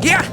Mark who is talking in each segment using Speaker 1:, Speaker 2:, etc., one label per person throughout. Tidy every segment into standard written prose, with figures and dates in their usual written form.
Speaker 1: Yeah!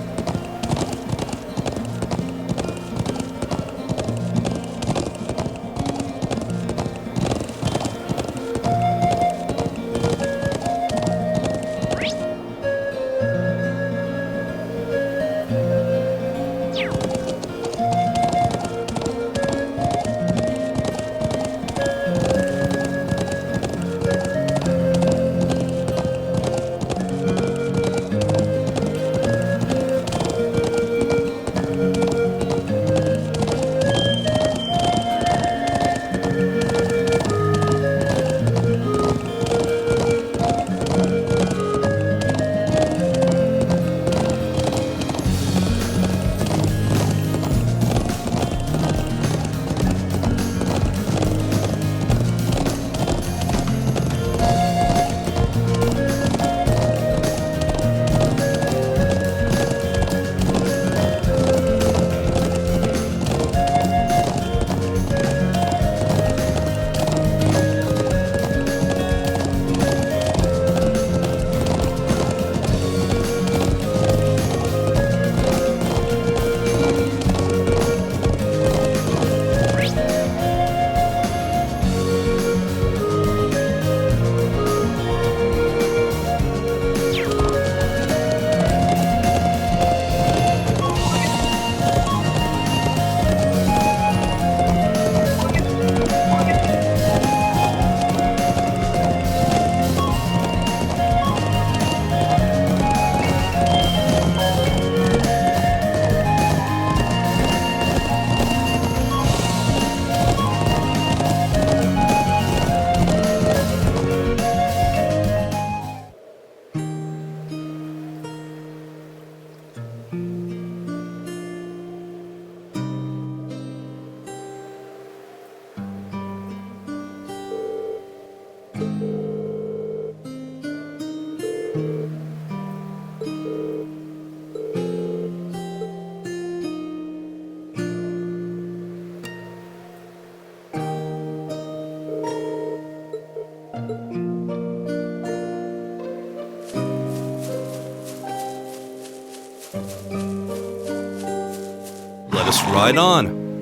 Speaker 2: Let us ride on.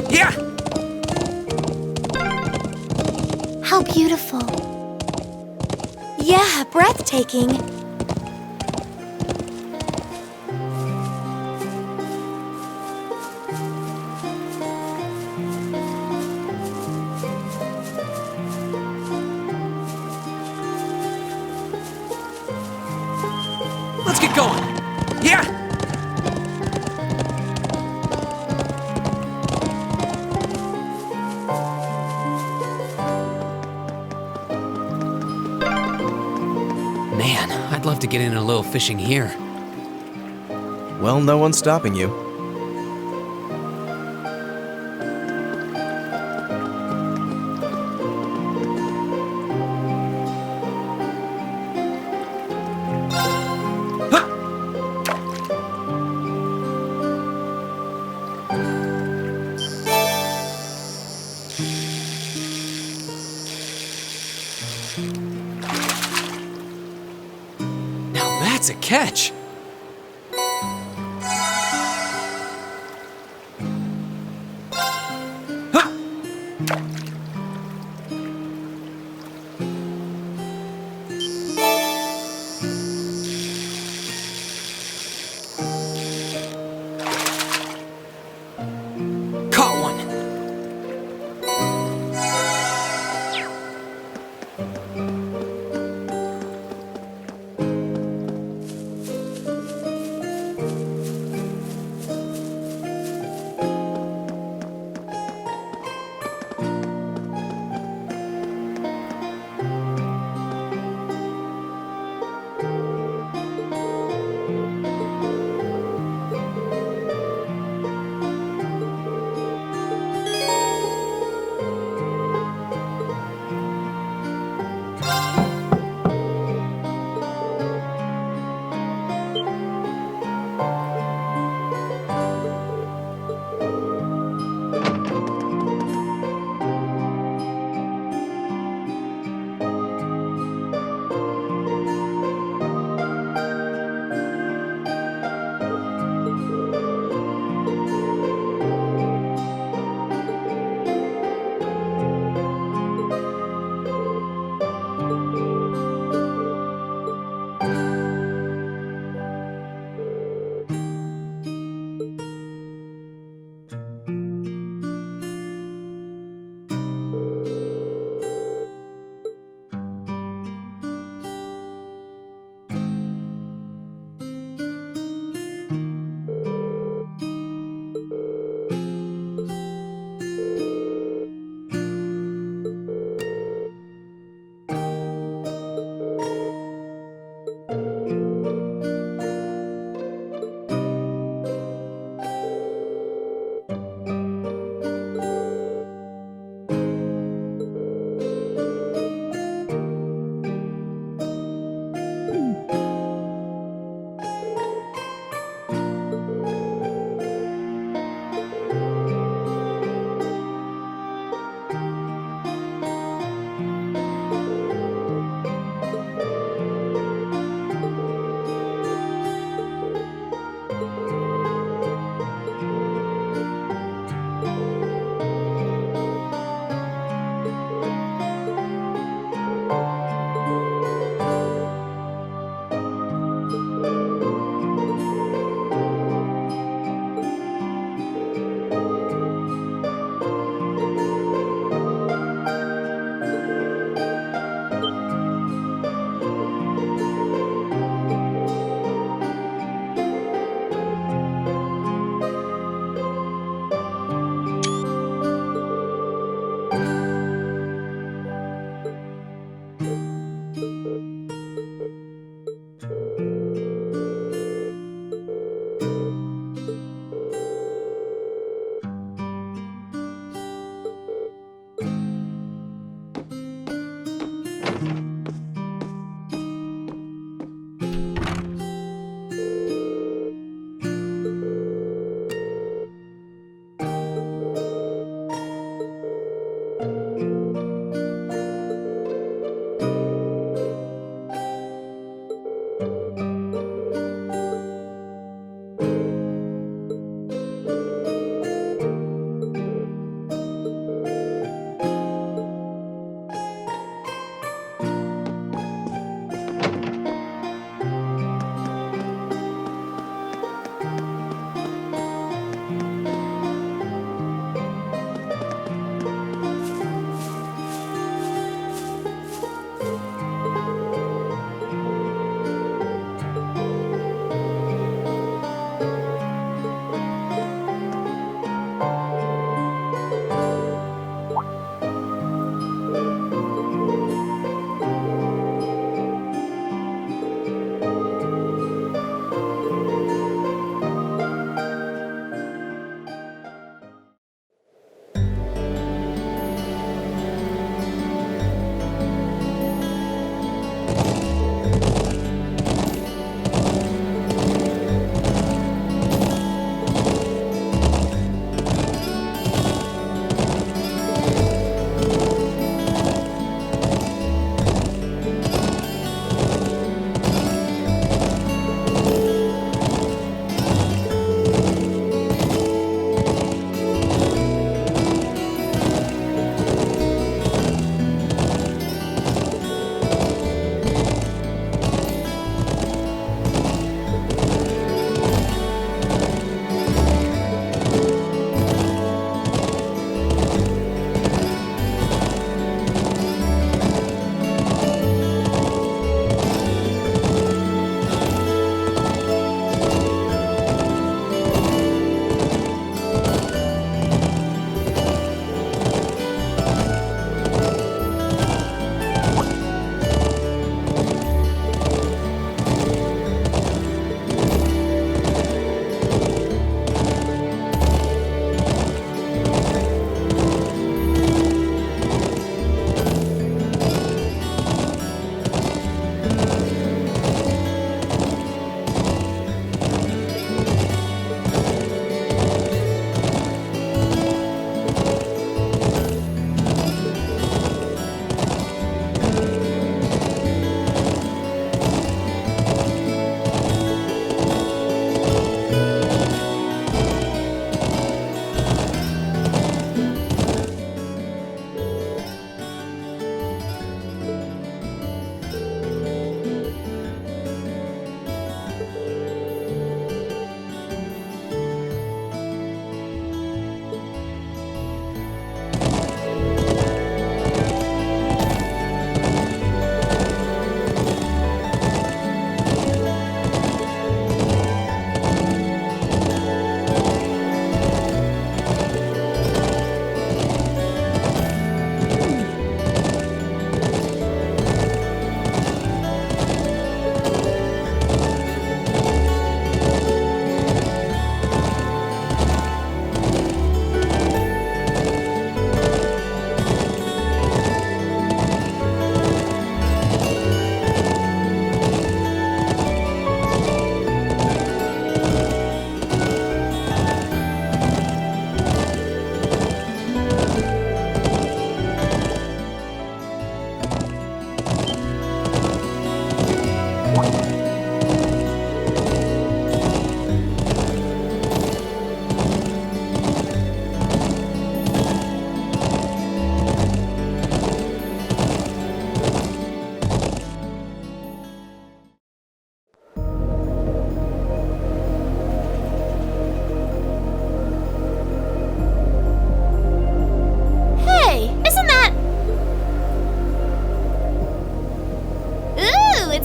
Speaker 1: Yeah!
Speaker 3: How beautiful. Yeah, breathtaking.
Speaker 1: Let's get going! Yeah!
Speaker 4: Man, I'd love to get in a little fishing here.
Speaker 2: Well, no one's stopping you.
Speaker 4: Now that's a catch. Caught one.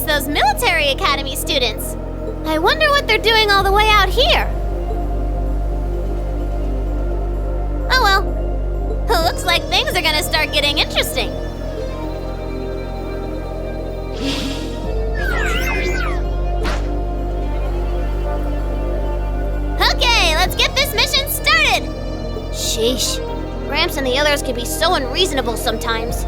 Speaker 3: Those military academy students. I wonder what they're doing all the way out here. Oh well. Looks like things are gonna start getting interesting. Okay, let's get this mission started. Sheesh. Gramps and the others can be so unreasonable sometimes.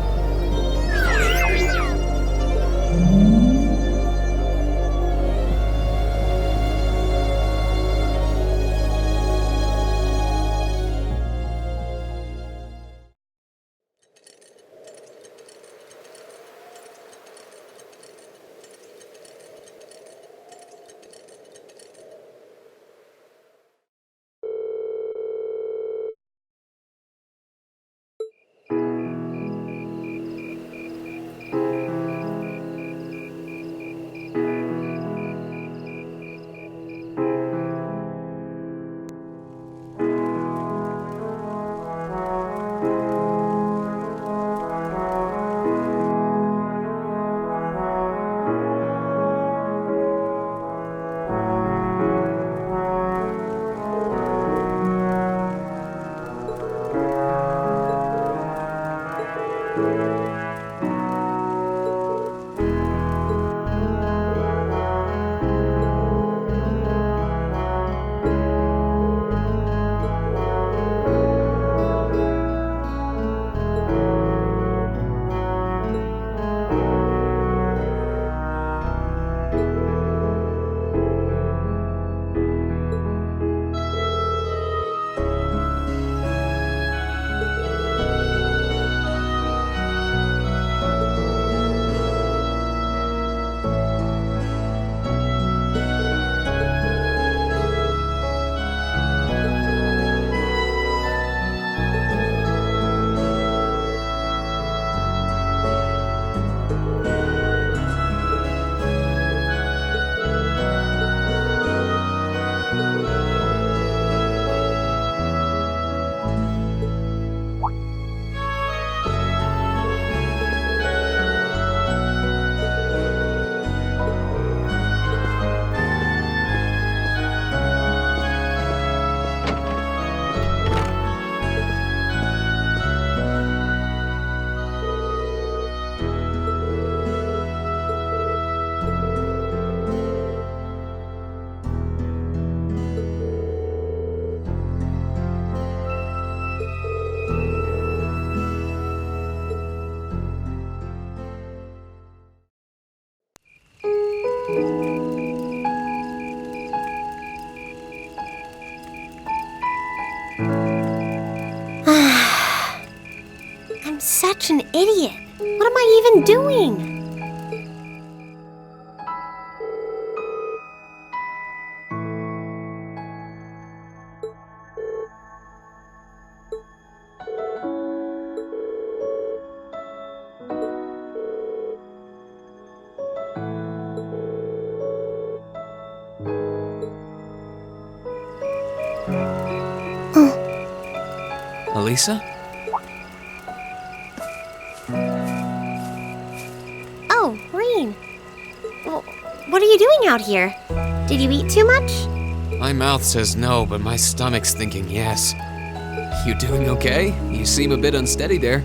Speaker 3: I'm such an idiot. What am I even doing?
Speaker 4: Elisa?
Speaker 3: Oh, Reen. Well, what are you doing out here? Did you eat too much?
Speaker 4: My mouth says no, but my stomach's thinking yes. You doing okay? You seem a bit unsteady there.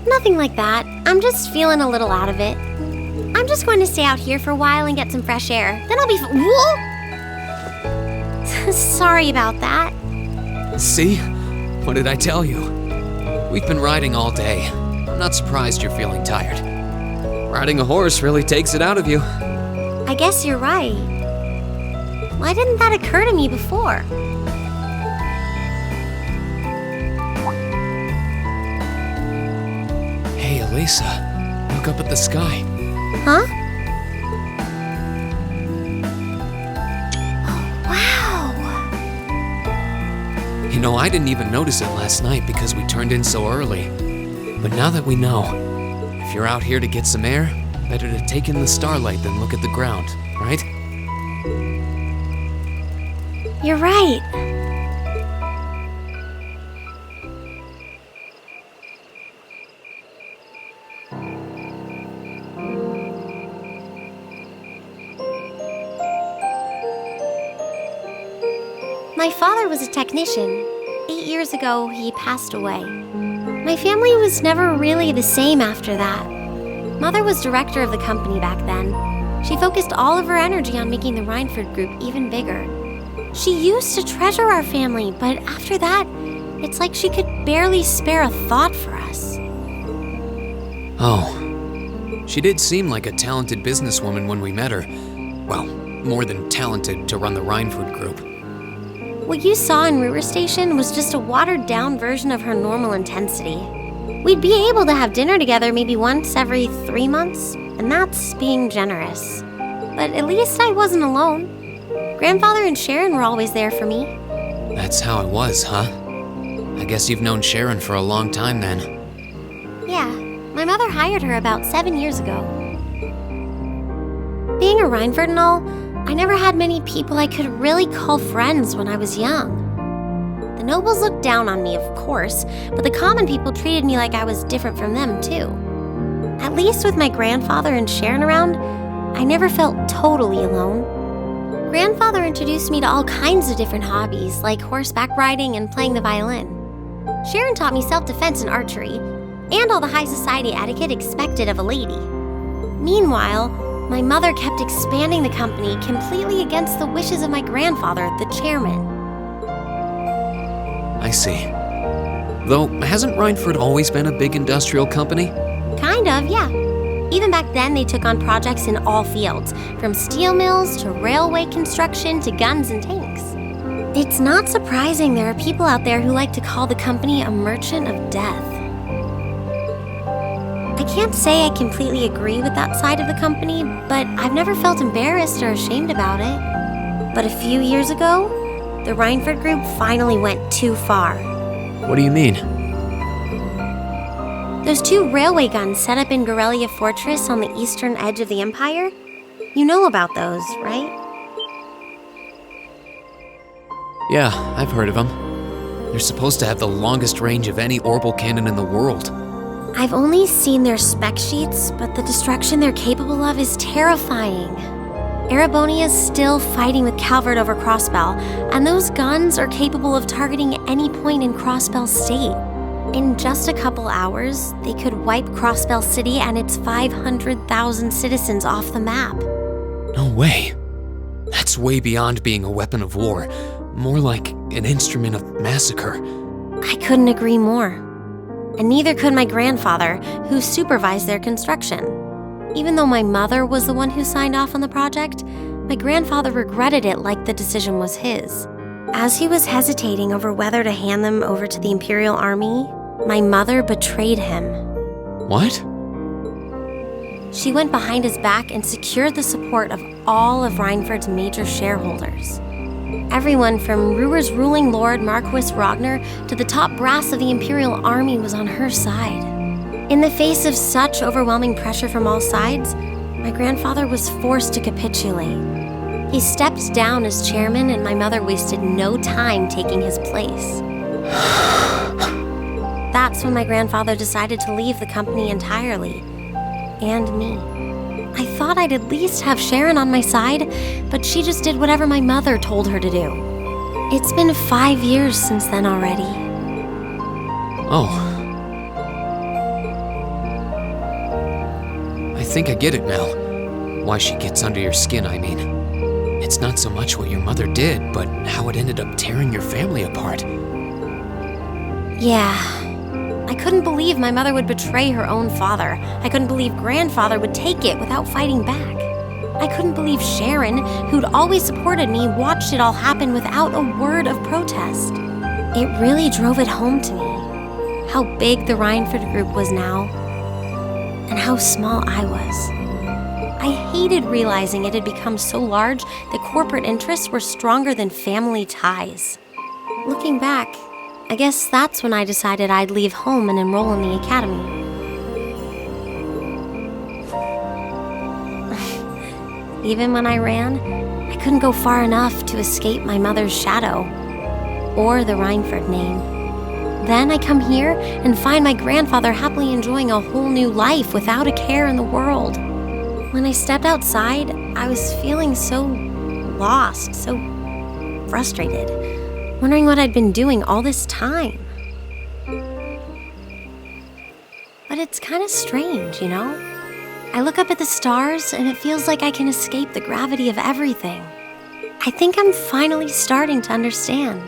Speaker 3: Nothing like that. I'm just feeling a little out of it. I'm just going to stay out here for a while and get some fresh air. Then I'll be Whoa! Sorry about that.
Speaker 4: See? What did I tell you? We've been riding all day. I'm not surprised you're feeling tired. Riding a horse really takes it out of you.
Speaker 3: I guess you're right. Why didn't that occur to me before?
Speaker 4: Hey, Elisa. Look up at the sky.
Speaker 3: Huh?
Speaker 4: I didn't even notice it last night because we turned in so early. But now that we know, if you're out here to get some air, better to take in the starlight than look at the ground, right?
Speaker 3: You're right. My father was a technician. 8 years ago, he passed away. My family was never really the same after that. Mother was director of the company back then. She focused all of her energy on making the Reinford Group even bigger. She used to treasure our family, but after that, it's like she could barely spare a thought for us.
Speaker 4: Oh. She did seem like a talented businesswoman when we met her. Well, more than talented to run the Reinford Group.
Speaker 3: What you saw in River Station was just a watered-down version of her normal intensity. We'd be able to have dinner together maybe once every 3 months, and that's being generous. But at least I wasn't alone. Grandfather and Sharon were always there for me.
Speaker 4: That's how it was, huh? I guess you've known Sharon for a long time then.
Speaker 3: Yeah, my mother hired her about 7 years ago. Being a Reinford and all, I never had many people I could really call friends when I was young. The nobles looked down on me, of course, but the common people treated me like I was different from them, too. At least with my grandfather and Sharon around, I never felt totally alone. Grandfather introduced me to all kinds of different hobbies, like horseback riding and playing the violin. Sharon taught me self-defense and archery, and all the high society etiquette expected of a lady. Meanwhile, my mother kept expanding the company completely against the wishes of my grandfather, the chairman.
Speaker 4: I see. Though, hasn't Reinford always been a big industrial company?
Speaker 3: Kind of, yeah. Even back then, they took on projects in all fields, from steel mills to railway construction to guns and tanks. It's not surprising there are people out there who like to call the company a merchant of death. I can't say I completely agree with that side of the company, but I've never felt embarrassed or ashamed about it. But a few years ago, the Reinford Group finally went too far.
Speaker 4: What do you mean?
Speaker 3: Those 2 railway guns set up in Gorelia Fortress on the eastern edge of the Empire? You know about those, right?
Speaker 4: Yeah, I've heard of them. They're supposed to have the longest range of any orbital cannon in the world.
Speaker 3: I've only seen their spec sheets, but the destruction they're capable of is terrifying. Erebonia's still fighting with Calvert over Crossbell, and those guns are capable of targeting any point in Crossbell State. In just a couple hours, they could wipe Crossbell City and its 500,000 citizens off the map.
Speaker 4: No way. That's way beyond being a weapon of war. More like an instrument of massacre.
Speaker 3: I couldn't agree more. And neither could my grandfather, who supervised their construction. Even though my mother was the one who signed off on the project, my grandfather regretted it like the decision was his. As he was hesitating over whether to hand them over to the Imperial Army, my mother betrayed him.
Speaker 4: What?
Speaker 3: She went behind his back and secured the support of all of Reinford's major shareholders. Everyone from Ruhr's ruling lord Marquis Ragnar to the top brass of the Imperial Army was on her side. In the face of such overwhelming pressure from all sides, my grandfather was forced to capitulate. He stepped down as chairman, and my mother wasted no time taking his place. That's when my grandfather decided to leave the company entirely. And me. I thought I'd at least have Sharon on my side, but she just did whatever my mother told her to do. It's been 5 years since then already.
Speaker 4: Oh. I think I get it now. Why she gets under your skin, I mean. It's not so much what your mother did, but how it ended up tearing your family apart.
Speaker 3: Yeah. I couldn't believe my mother would betray her own father. I couldn't believe grandfather would take it without fighting back. I couldn't believe Sharon, who'd always supported me, watched it all happen without a word of protest. It really drove it home to me. How big the Reinford Group was now, and how small I was. I hated realizing it had become so large that corporate interests were stronger than family ties. Looking back, I guess that's when I decided I'd leave home and enroll in the academy. Even when I ran, I couldn't go far enough to escape my mother's shadow, or the Reinford name. Then I come here and find my grandfather happily enjoying a whole new life without a care in the world. When I stepped outside, I was feeling so lost, so frustrated, wondering what I'd been doing all this time. But it's kind of strange, you know? I look up at the stars and it feels like I can escape the gravity of everything. I think I'm finally starting to understand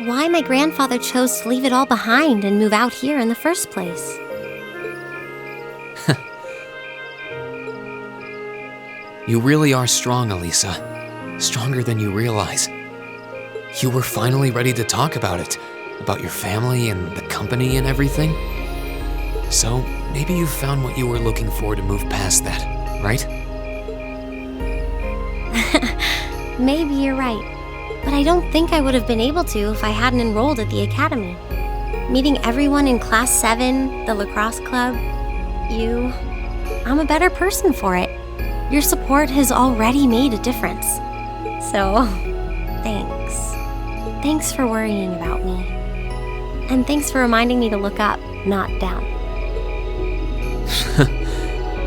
Speaker 3: why my grandfather chose to leave it all behind and move out here in the first place.
Speaker 4: You really are strong, Elisa. Stronger than you realize. You were finally ready to talk about it, about your family and the company and everything. So, maybe you found what you were looking for to move past that, right?
Speaker 3: Maybe you're right, but I don't think I would have been able to if I hadn't enrolled at the academy. Meeting everyone in Class 7, the lacrosse club, I'm a better person for it. Your support has already made a difference. So, thanks. Thanks for worrying about me. And thanks for reminding me to look up, not down.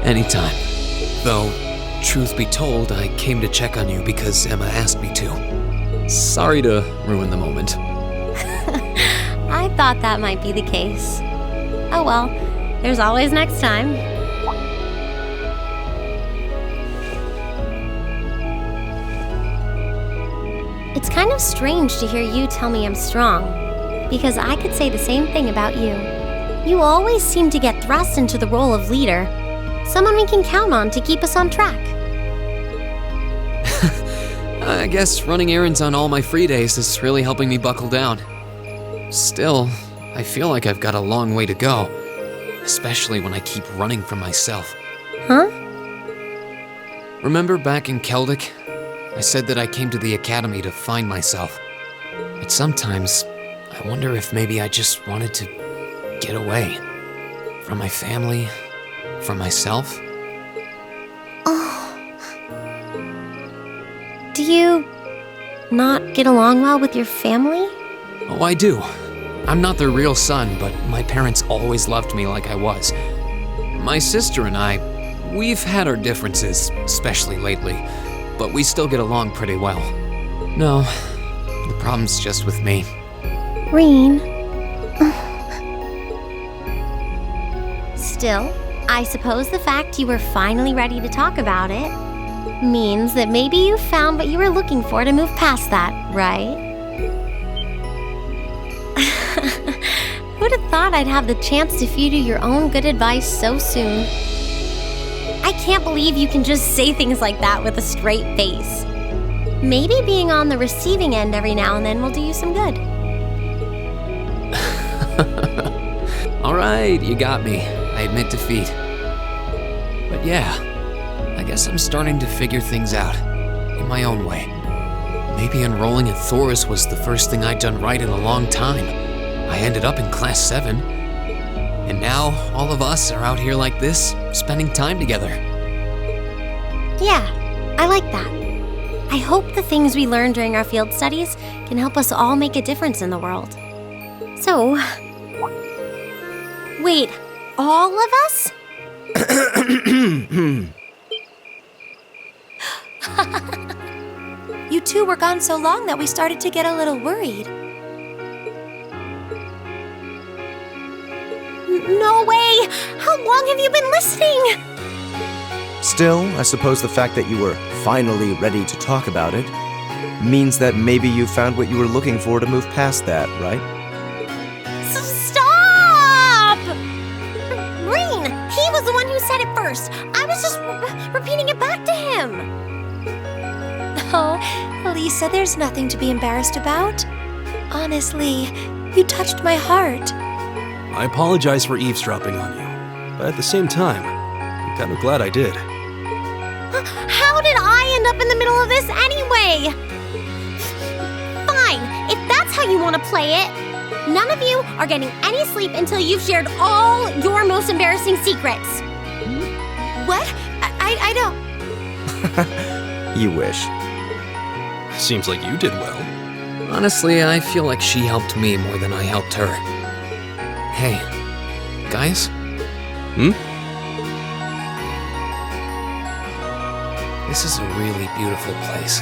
Speaker 4: Anytime. Though, truth be told, I came to check on you because Emma asked me to. Sorry to ruin the moment.
Speaker 3: I thought that might be the case. Oh well, there's always next time. It's kind of strange to hear you tell me I'm strong, because I could say the same thing about you. You always seem to get thrust into the role of leader, someone we can count on to keep us on track.
Speaker 4: I guess running errands on all my free days is really helping me buckle down. Still, I feel like I've got a long way to go, especially when I keep running from myself.
Speaker 3: Huh?
Speaker 4: Remember back in Celtic? I said that I came to the academy to find myself. But sometimes, I wonder if maybe I just wanted to get away. From my family, from myself.
Speaker 3: Oh. Do you not get along well with your family?
Speaker 4: Oh, I do. I'm not their real son, but my parents always loved me like I was. My sister and I, we've had our differences, especially lately, but we still get along pretty well. No, the problem's just with me.
Speaker 3: Reen. Still, I suppose the fact you were finally ready to talk about it means that maybe you found what you were looking for to move past that, right? Who'd have thought I'd have the chance to feed you your own good advice so soon? I can't believe you can just say things like that with a straight face. Maybe being on the receiving end every now and then will do you some good.
Speaker 4: All right, you got me. I admit defeat. But yeah, I guess I'm starting to figure things out in my own way. Maybe enrolling at Thor's was the first thing I'd done right in a long time. I ended up in Class 7. And now, all of us are out here like this, spending time together.
Speaker 3: Yeah, I like that. I hope the things we learned during our field studies can help us all make a difference in the world. So, wait, all of us?
Speaker 5: You two were gone so long that we started to get a little worried.
Speaker 3: No way! How long have you been listening?
Speaker 2: Still, I suppose the fact that you were finally ready to talk about it means that maybe you found what you were looking for to move past that, right?
Speaker 3: Stop! Reen, he was the one who said it first. I was just repeating it back to him.
Speaker 5: Oh, Lisa, there's nothing to be embarrassed about. Honestly, you touched my heart.
Speaker 6: I apologize for eavesdropping on you, but at the same time, I'm kind of glad I did.
Speaker 3: How did I end up in the middle of this anyway? Fine, if that's how you want to play it. None of you are getting any sleep until you've shared all your most embarrassing secrets.
Speaker 5: What? I don't.
Speaker 2: You wish.
Speaker 6: Seems like you did well.
Speaker 4: Honestly, I feel like she helped me more than I helped her. Hey, guys? This is a really beautiful place.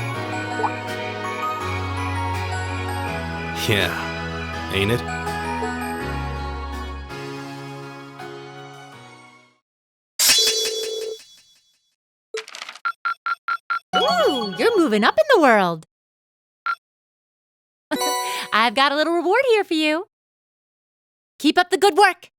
Speaker 6: Yeah, ain't it?
Speaker 7: Ooh, you're moving up in the world. I've got a little reward here for you. Keep up the good work.